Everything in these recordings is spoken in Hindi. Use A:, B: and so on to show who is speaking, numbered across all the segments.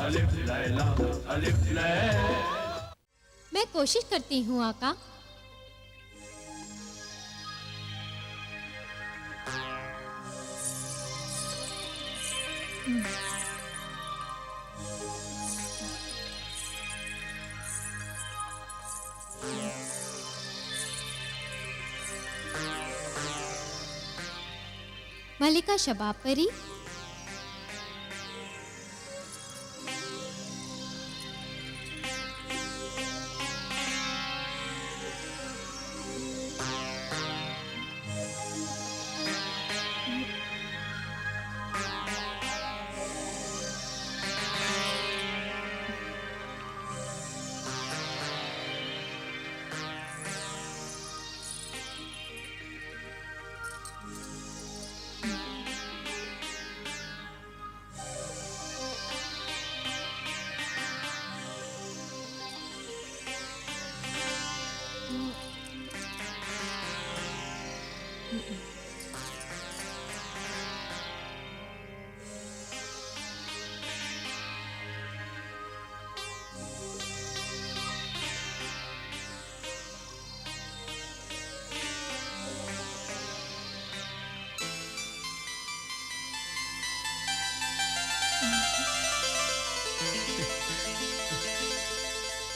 A: अलिफ लैला अलिफ लैला।
B: मैं कोशिश करती हूँ आका। मलिका शबाब परी,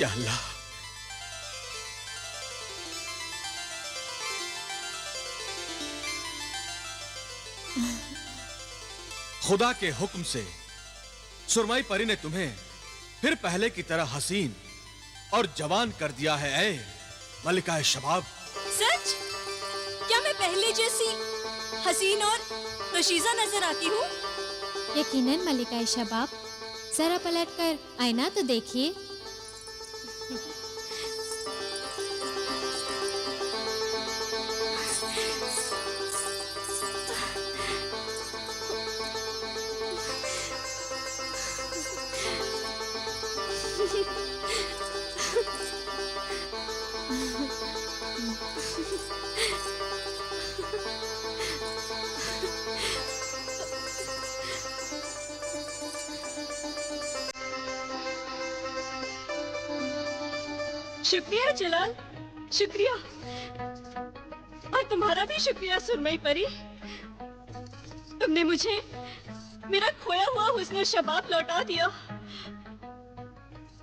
C: या अल्लाह, खुदा के हुक्म से सुरमई परी ने तुम्हें फिर पहले की तरह हसीन और जवान कर दिया है ऐ मलिका शबाब।
D: सच? क्या मैं पहले जैसी हसीन और नशीजा नजर आती हूँ?
B: यकीनन मलिका शबाब, जरा पलटकर आईना तो देखिए।
D: शुक्रिया जलाल, शुक्रिया। और तुम्हारा भी शुक्रिया सुरमई परी। तुमने मुझे मेरा खोया हुआ हुस्न शबाब लौटा दिया।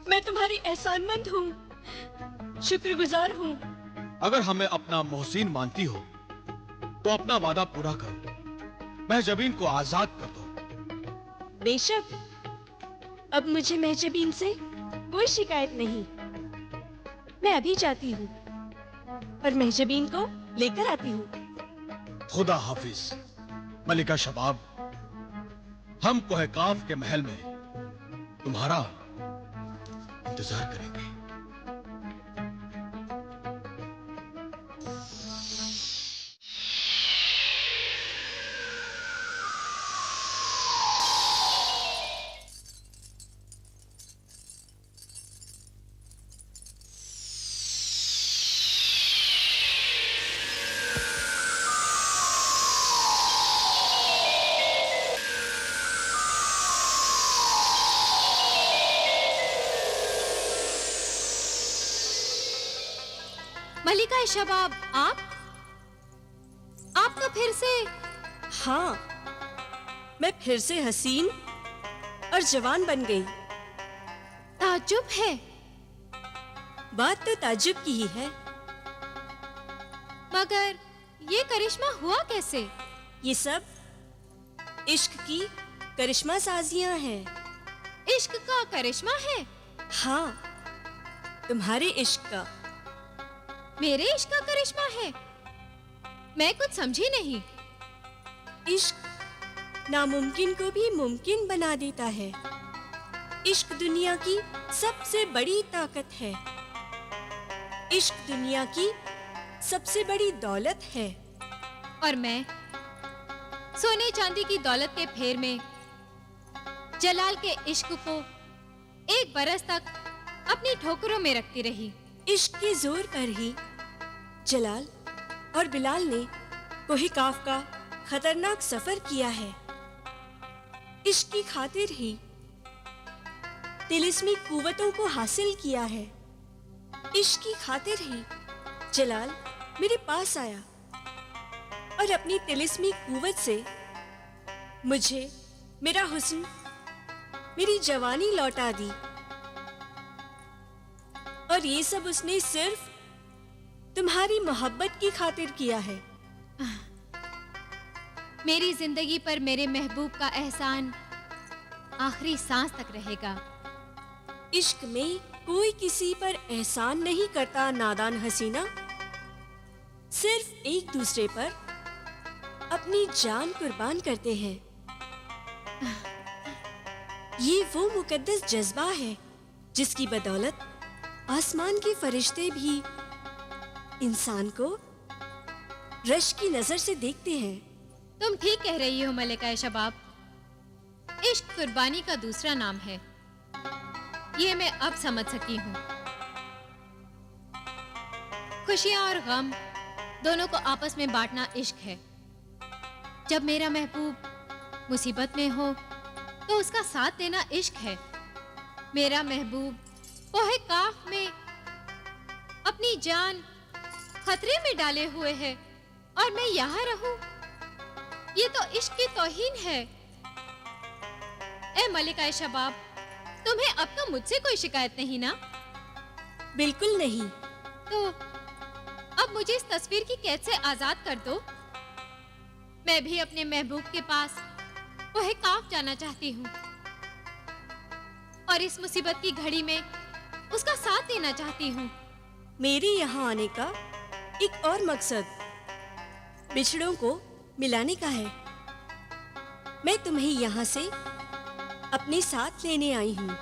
D: मैं तुम्हारी एहसानमंद हूँ, शुक्रगुजार हूँ।
C: अगर हमें अपना मोहसिन मानती हो तो अपना वादा पूरा करो, महजबीन को आजाद कर दो।
D: बेशक, अब मुझे महजबीन से कोई शिकायत नहीं। मैं अभी जाती हूँ और महजबीन को लेकर आती हूँ।
C: खुदा हाफिज मलिका शबाब। हम कोह काफ के महल में तुम्हारा इंतजार करेंगे।
B: मलिका शबाब, आप तो फिर से?
D: हाँ, मैं फिर से हसीन और जवान बन गई।
B: ताज्जुब है।
D: बात तो ताज्जुब की ही है।
B: मगर ये करिश्मा हुआ कैसे?
D: ये सब इश्क की करिश्मा साजियां हैं।
B: इश्क का करिश्मा है?
D: हाँ, तुम्हारे इश्क का।
B: मेरे इश्क का करिश्मा है? मैं कुछ समझी नहीं।
D: इश्क नामुमकिन को भी मुमकिन बना देता है। इश्क दुनिया की सबसे बड़ी ताकत है। इश्क दुनिया की सबसे बड़ी दौलत है।
B: और मैं सोने चांदी की दौलत के फेर में जलाल के इश्क को 1 बरस तक अपनी ठोकरों में रखती रही।
D: इश्क के जोर पर ही जलाल और बिलाल ने कोहे काफ का खतरनाक सफर किया है। इश्क की खातिर ही तिलिस्मी कुव्वतों को हासिल किया है। इश्क की खातिर ही जलाल मेरे पास आया और अपनी तिलिस्मी कुव्वत से मुझे मेरा हुस्न, मेरी जवानी लौटा दी। और ये सब उसने सिर्फ तुम्हारी मोहब्बत की खातिर किया है।
B: मेरी जिंदगी पर मेरे महबूब का एहसान आखिरी सांस तक रहेगा।
D: इश्क में कोई किसी पर एहसान नहीं करता नादान हसीना, सिर्फ एक दूसरे पर अपनी जान कुर्बान करते हैं। ये वो मुकद्दस जज्बा है जिसकी बदौलत आसमान के फरिश्ते भी इंसान को रश की नजर से देखते हैं।
B: तुम ठीक कह रही हो मलिका शबाब। इश्क कुर्बानी का दूसरा नाम है, ये मैं अब समझ सकी हूँ। खुशियां और गम दोनों को आपस में बांटना इश्क है। जब मेरा महबूब मुसीबत में हो तो उसका साथ देना इश्क है। मेरा महबूब कोहे काफ में अपनी जान खतरे में डाले हुए है और मैं यहाँ रहूं, ये तो इश्क की तौहीन है। ए मलिका शबाब, तुम्हें अब तो मुझसे कोई शिकायत नहीं ना?
D: बिल्कुल नहीं।
B: तो अब मुझे इस तस्वीर की कैद से आजाद कर दो। मैं भी अपने महबूब के पास कोहे काफ जाना चाहती हूँ और इस मुसीबत की घड़ी में उसका साथ देना चाहती हूँ।
D: मेरे यहाँ आने का एक और मकसद बिछड़ों को मिलाने का है। मैं तुम्हें यहाँ से अपने साथ लेने आई हूँ।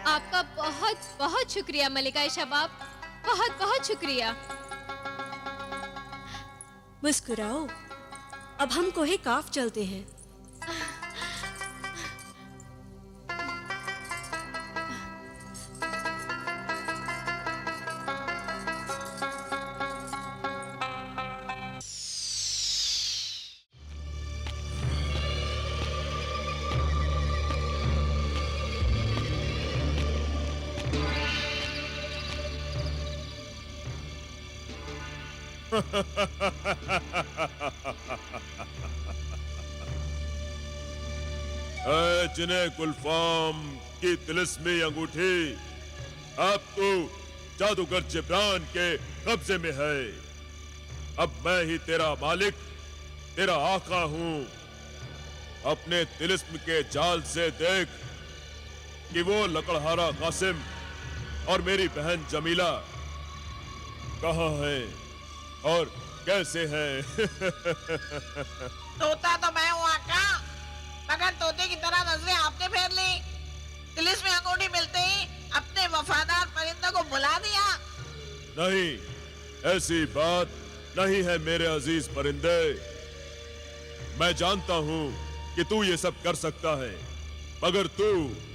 B: आपका बहुत बहुत शुक्रिया मलिका शबाब, बहुत बहुत शुक्रिया।
D: मुस्कुराओ, अब हम कोहे काफ चलते हैं।
E: जिन्हें गुलफाम की तिलिस्मी अंगूठी अब तो जादूगर जिब्रान के कब्जे में है। अब मैं ही तेरा मालिक, तेरा आका हूं। अपने तिलिस्म के जाल से देख कि वो लकड़हारा कासिम और मेरी बहन जमीला कहाँ है और कैसे है।
F: तोता तो मैं हूँ आका, मगर तोते की तरह नजरें आपने फेर ली। तिलिस्मी अंगूठी मिलते ही अपने वफादार परिंदे को बुला दिया।
E: नहीं, ऐसी बात नहीं है मेरे अजीज परिंदे। मैं जानता हूँ कि तू ये सब कर सकता है, मगर तू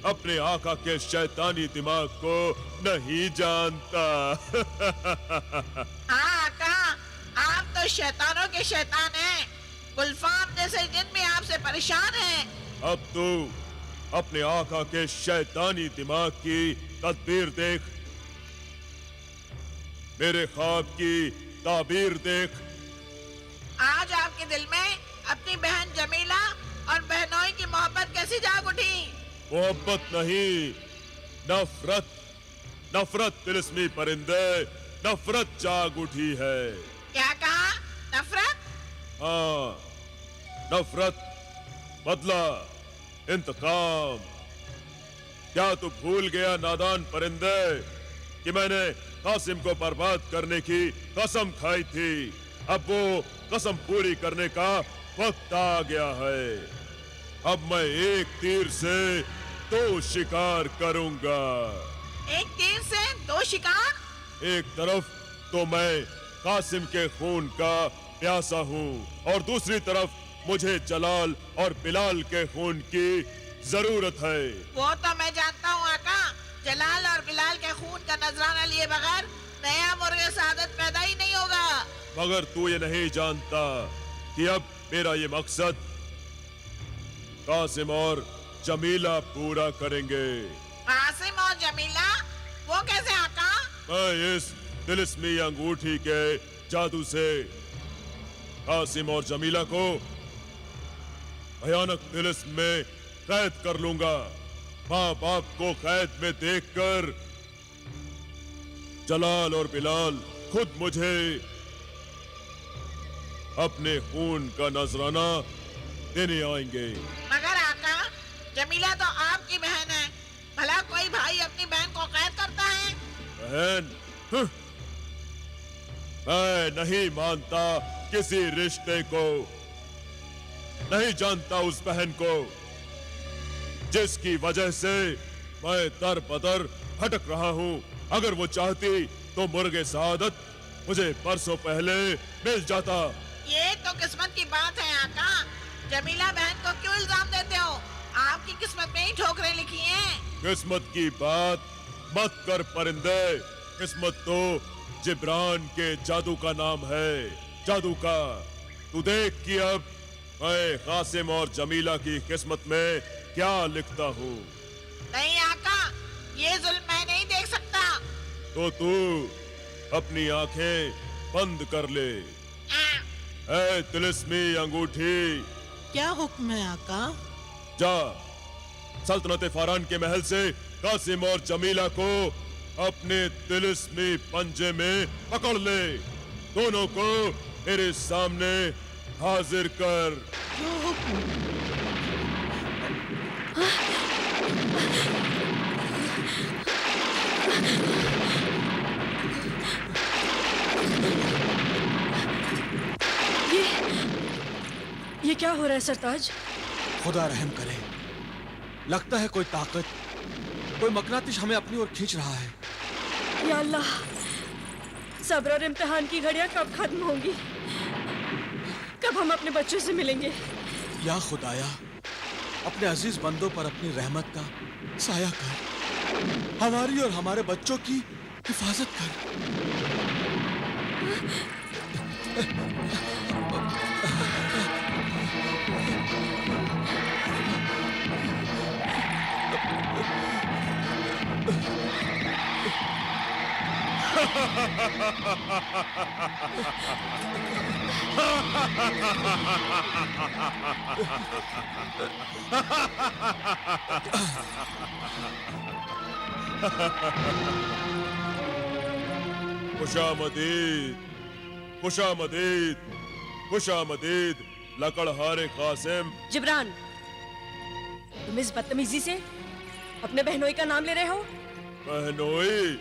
E: अपने आका के शैतानी दिमाग को नहीं जानता।
F: हाँ आका, आप तो शैतानों के शैतान हैं। गुलफाम जैसे जिन भी आपसे परेशान हैं।
E: अब तू अपने आका के शैतानी दिमाग की तदबीर देख, मेरे ख्वाब की ताबीर देख।
F: आज आपके दिल में अपनी बहन जमीला और बहनोई की मोहब्बत कैसी जाग उठी?
E: मोहब्बत नहीं, नफरत। नफरत तिलिस्मी परिंदे, नफरत जाग उठी है।
F: क्या कहा? नफरत?
E: हाँ, नफरत, बदला, इंतकाम। क्या तू भूल गया नादान परिंदे कि मैंने कासिम को बर्बाद करने की कसम खाई थी? अब वो कसम पूरी करने का वक्त आ गया है। अब मैं एक तीर से 2 शिकार करूंगा।
F: एक तीर से 2 शिकार?
E: एक तरफ तो मैं कासिम के खून का प्यासा हूँ और दूसरी तरफ मुझे जलाल और बिलाल के खून की जरूरत है।
F: वो तो मैं जानता हूँ आका, जलाल और बिलाल के खून का नजराना लिए बगैर नया मुर्गे सादत पैदा ही नहीं होगा।
E: मगर तू ये नहीं जानता कि अब मेरा ये मकसद कासिम और जमीला पूरा करेंगे।
F: कासिम और जमीला? वो कैसे आका?
E: मैं इस तिलिस्मी अंगूठी के जादू से कासिम और जमीला को भयानक तिलिस्म में कैद कर लूंगा। माँ बाप को कैद में देखकर जलाल और बिलाल खुद मुझे अपने खून का नजराना देने आएंगे।
F: मगर आका, जमीला तो आपकी बहन है, भला कोई भाई अपनी बहन को कैद करता है?
E: बहन? मैं नहीं मानता किसी रिश्ते को, नहीं जानता उस बहन को जिसकी वजह से मैं दर बदर भटक रहा हूँ। अगर वो चाहती तो मुर्गे सादत मुझे परसों पहले मिल जाता।
F: ये तो किस्मत की बात है आका। जमीला बहन को क्यों इल्जाम देते हो? आपकी किस्मत में ही ठोकरें लिखी हैं।
E: किस्मत की बात मत कर परिंदे। किस्मत तो जिब्रान के जादू का नाम है, जादू का। तू देख कि अब मैं कासिम और जमीला की किस्मत में क्या लिखता हूँ।
F: नहीं आका, ये जुल्म मैं नहीं देख सकता।
E: तो तू अपनी आंखें बंद कर ले। ऐ तिलिस्मी अंगूठी,
G: क्या हुक्म है आका?
E: जा सल्तनत फारान के महल से कासिम और जमीला को अपने तिलिस्मी पंजे में पकड़ ले। दोनों को मेरे सामने हाजिर कर।
G: जो हुक्म।
D: ये क्या हो रहा है सरताज?
C: खुदा रहम करे, लगता है कोई ताकत, कोई मकनातिश हमें अपनी ओर खींच रहा है।
D: या अल्लाह, सब्र और इम्तिहान की घड़ियां कब खत्म होंगी? कब हम अपने बच्चों से मिलेंगे?
C: या खुदाया, अपने अजीज बंदों पर अपनी रहमत का साया कर, हमारी और हमारे बच्चों की हिफाजत कर।
E: खुशामदीद, खुशामदीद, खुशामदीद लकड़हारे कासिम।
D: जिब्रान, तुम इस बदतमीजी से अपने बहनोई का नाम ले रहे हो?
E: बहनोई?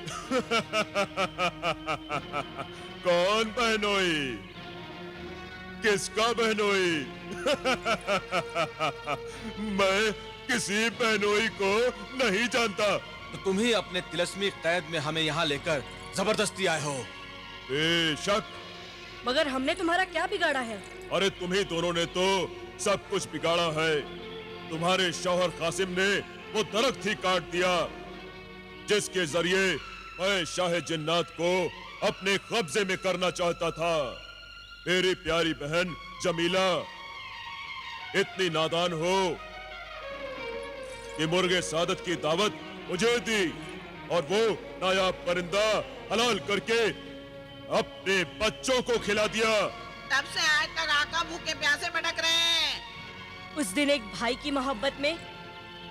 E: कौन बहनोई? किसका बहनोई? मैं किसी बहनोई को नहीं जानता।
C: तो तुम ही अपने तिलस्मी कैद में हमें यहाँ लेकर जबरदस्ती आए हो।
E: बेशक।
D: मगर हमने तुम्हारा क्या बिगाड़ा है?
E: अरे तुम्ही दोनों ने तो सब कुछ बिगाड़ा है। तुम्हारे शौहर कासिम ने वो दरख्त ही काट दिया जिसके जरिए मैं शाह जिन्नात को अपने कब्जे में करना चाहता था। मेरी प्यारी बहन जमीला इतनी नादान हो कि मुर्गे सादत की दावत मुझे दी और वो नायाब परिंदा हलाल करके अपने बच्चों को खिला दिया।
F: तब से आज तक आका भूखे प्यासे भटक रहे हैं।
D: उस दिन एक भाई की मोहब्बत में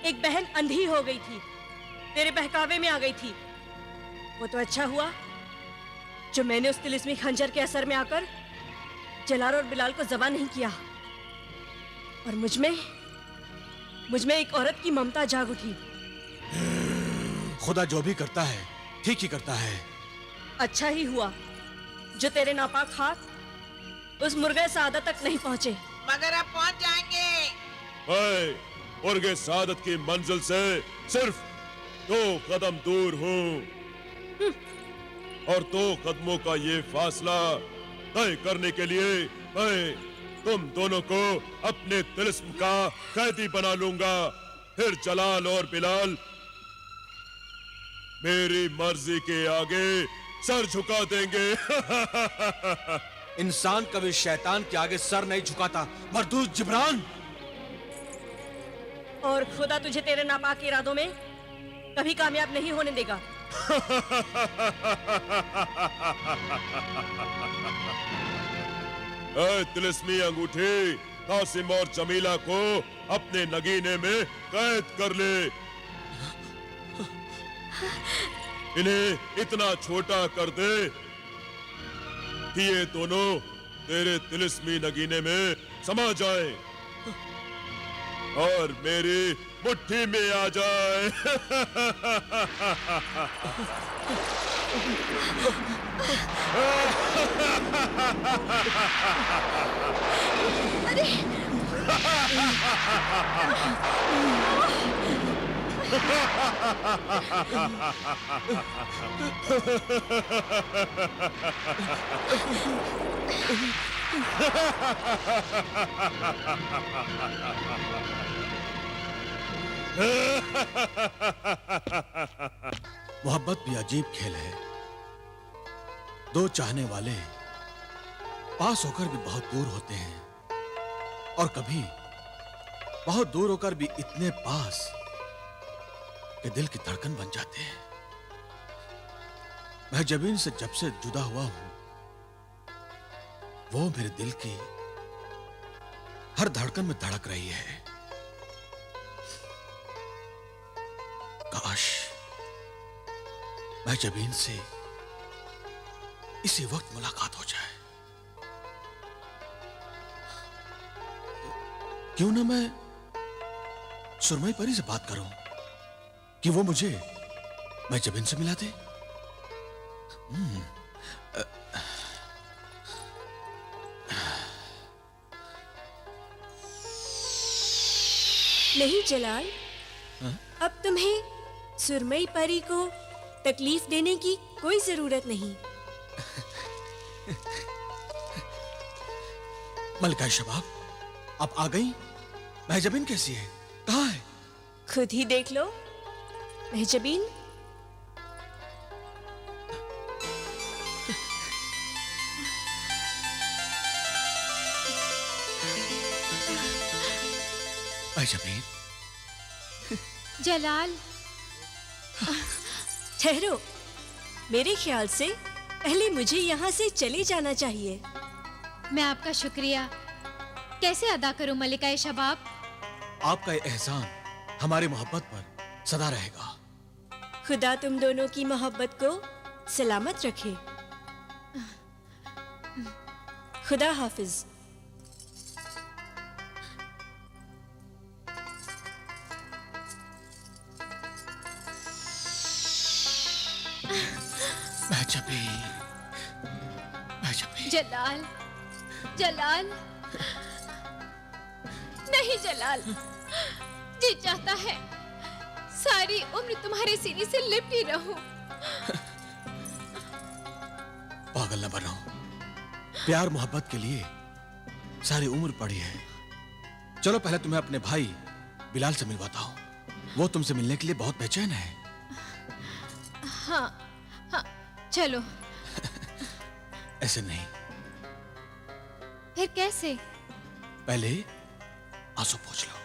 D: एक बहन अंधी हो गई थी, तेरे बहकावे में आ गई थी। वो तो अच्छा हुआ जो मैंने उस तिलिस्मी खंजर के असर में आकर जलाल और बिलाल को ज़बा नहीं किया और मुझमें एक औरत की ममता जाग उठी।
C: खुदा जो भी करता है ठीक ही करता है।
D: अच्छा ही हुआ जो तेरे नापाक हाथ उस मुर्गे सादा तक नहीं पहुंचे।
F: मगर अब पहुंच जाएंगे।
E: मैं मुर्गे सादत की मंजिल से सिर्फ 2 कदम दूर हूँ और 2 कदमों का ये फासला तय करने के लिए मैं तुम दोनों को अपने तिलिस्म का कैदी बना लूंगा। फिर जलाल और बिलाल मेरी मर्जी के आगे सर झुका देंगे।
C: इंसान कभी शैतान के आगे सर नहीं झुकाता, मरदूद जिब्रान।
H: और खुदा तुझे तेरे नापाक इरादों में कभी कामयाब नहीं होने देगा।
E: ऐ तिलिस्मी अंगूठी, कासिम और जमीला को अपने नगीने में कैद कर ले। इन्हें इतना छोटा कर दे कि ये दोनों तेरे तिलिस्मी नगीने में समा जाए और मेरी मुट्ठी में आ जाए।
C: मोहब्बत भी अजीब खेल है। 2 चाहने वाले पास होकर भी बहुत दूर होते हैं और कभी बहुत दूर होकर भी इतने पास कि दिल की धड़कन बन जाते हैं। मैं जबीन से जब से जुदा हुआ हूं, वो मेरे दिल की हर धड़कन में धड़क रही है। काश मैं जबीन से इसी वक्त मुलाकात हो जाए। क्यों ना मैं सुरमई परी से बात करूं कि वो मुझे मैं जबीन से मिला दे।
D: नहीं जलाल, अब तुम्हें सुरमई परी को तकलीफ देने की कोई जरूरत नहीं।
C: मलिका शबाब, आप आ गई? महजबीन कैसी है? कहाँ है?
D: खुद ही देख लो। महजबीन,
C: महजबीन।
B: जलाल,
D: ठहरो। मेरे ख्याल से पहले मुझे यहाँ से चले जाना चाहिए।
B: मैं आपका शुक्रिया कैसे अदा करूं मलिका शबाब?
C: आपका ये एहसान हमारी मोहब्बत पर सदा रहेगा।
D: खुदा तुम दोनों की मोहब्बत को सलामत रखे। खुदा हाफिज।
B: जलाल, जलाल, नहीं जलाल, जी चाहता है सारी उम्र तुम्हारे सीने से लिपटी रहूं।
C: पागल न बनो। प्यार मोहब्बत के लिए सारी उम्र पड़ी है। चलो पहले तुम्हें अपने भाई बिलाल से मिलवाता हूं। वो तुमसे मिलने के लिए बहुत बेचैन है।
B: हाँ, हाँ, चलो।
C: ऐसे नहीं।
B: फिर कैसे?
C: पहले आंसू पोंछ लो।